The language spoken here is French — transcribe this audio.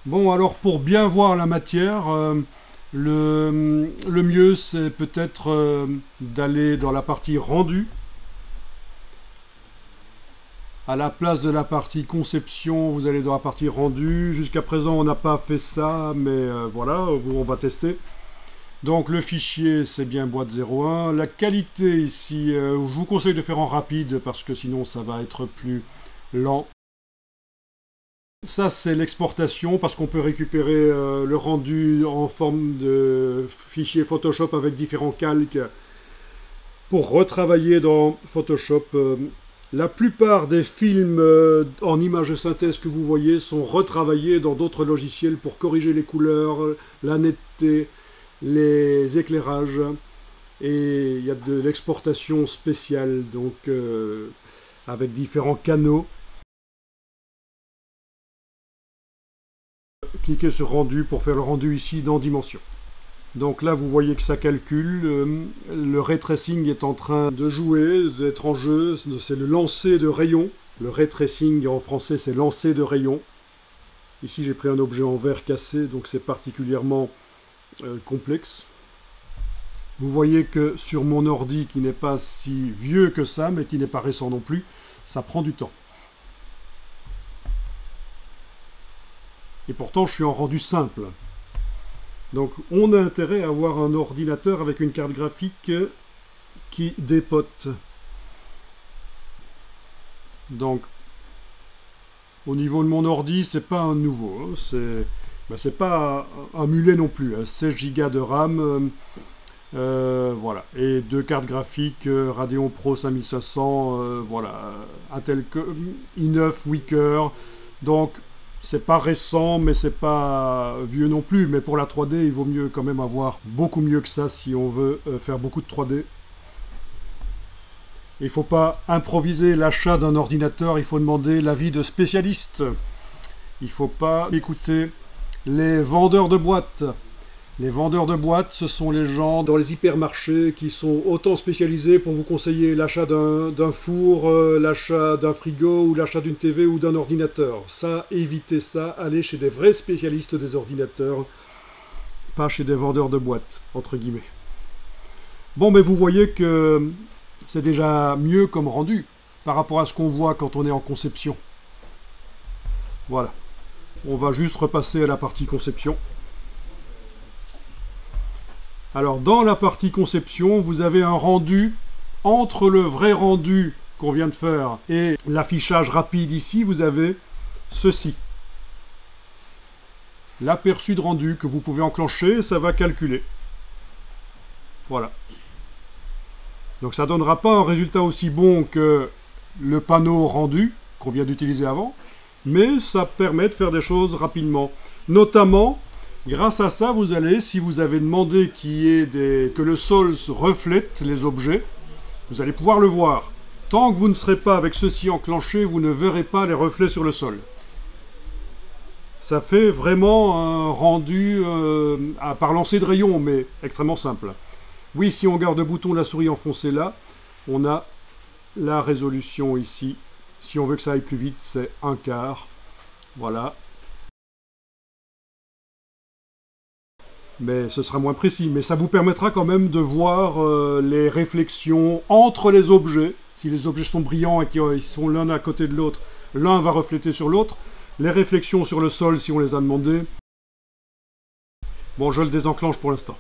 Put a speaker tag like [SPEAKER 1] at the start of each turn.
[SPEAKER 1] Bon, alors pour bien voir la matière, le mieux c'est peut-être d'aller dans la partie rendu. À la place de la partie conception, vous allez dans la partie rendu. Jusqu'à présent, on n'a pas fait ça, mais voilà, on va tester. Donc le fichier, c'est bien boîte 01. La qualité ici, je vous conseille de faire en rapide parce que sinon ça va être plus lent. Ça, c'est l'exportation parce qu'on peut récupérer le rendu en forme de fichier Photoshop avec différents calques pour retravailler dans Photoshop. La plupart des films en images de synthèse que vous voyez sont retravaillés dans d'autres logiciels pour corriger les couleurs, la netteté, les éclairages. Et il y a de l'exportation spéciale, donc avec différents canaux. Cliquez sur rendu pour faire le rendu ici dans dimension. Donc là vous voyez que ça calcule, le ray tracing est en train de jouer, d'être en jeu, c'est le lancer de rayons. Le ray tracing en français c'est lancer de rayons. Ici j'ai pris un objet en verre cassé donc c'est particulièrement complexe. Vous voyez que sur mon ordi qui n'est pas si vieux que ça mais qui n'est pas récent non plus, ça prend du temps. Et pourtant, je suis en rendu simple. Donc, on a intérêt à avoir un ordinateur avec une carte graphique qui dépote. Donc, au niveau de mon ordi, c'est pas un nouveau. C'est pas un mulet non plus. 16 Go de RAM. Voilà. Et deux cartes graphiques Radeon Pro 5500. Voilà. Intel i9 Weaker. Donc, c'est pas récent, mais c'est pas vieux non plus. Mais pour la 3D, il vaut mieux quand même avoir beaucoup mieux que ça si on veut faire beaucoup de 3D. Il ne faut pas improviser l'achat d'un ordinateur, il faut demander l'avis de spécialistes. Il ne faut pas écouter les vendeurs de boîtes. Les vendeurs de boîtes, ce sont les gens dans les hypermarchés qui sont autant spécialisés pour vous conseiller l'achat d'un four, l'achat d'un frigo ou l'achat d'une TV ou d'un ordinateur. Ça, évitez ça, allez chez des vrais spécialistes des ordinateurs, pas chez des vendeurs de boîtes, entre guillemets. Bon, mais vous voyez que c'est déjà mieux comme rendu par rapport à ce qu'on voit quand on est en conception. Voilà. On va juste repasser à la partie conception. Alors, dans la partie conception, vous avez un rendu entre le vrai rendu qu'on vient de faire et l'affichage rapide ici, vous avez ceci. L'aperçu de rendu que vous pouvez enclencher, ça va calculer. Voilà. Donc ça ne donnera pas un résultat aussi bon que le panneau rendu qu'on vient d'utiliser avant, mais ça permet de faire des choses rapidement. Notamment, grâce à ça, vous allez, si vous avez demandé que le sol reflète les objets, vous allez pouvoir le voir. Tant que vous ne serez pas avec ceci enclenché, vous ne verrez pas les reflets sur le sol. Ça fait vraiment un rendu par lancer de rayons, mais extrêmement simple. Oui, si on garde le bouton de la souris enfoncé là, on a la résolution ici. Si on veut que ça aille plus vite, c'est 1/4. Voilà. Mais ce sera moins précis. Mais ça vous permettra quand même de voir les réflexions entre les objets. Si les objets sont brillants et qu'ils sont l'un à côté de l'autre, l'un va refléter sur l'autre. Les réflexions sur le sol si on les a demandées. Bon, je le désenclenche pour l'instant.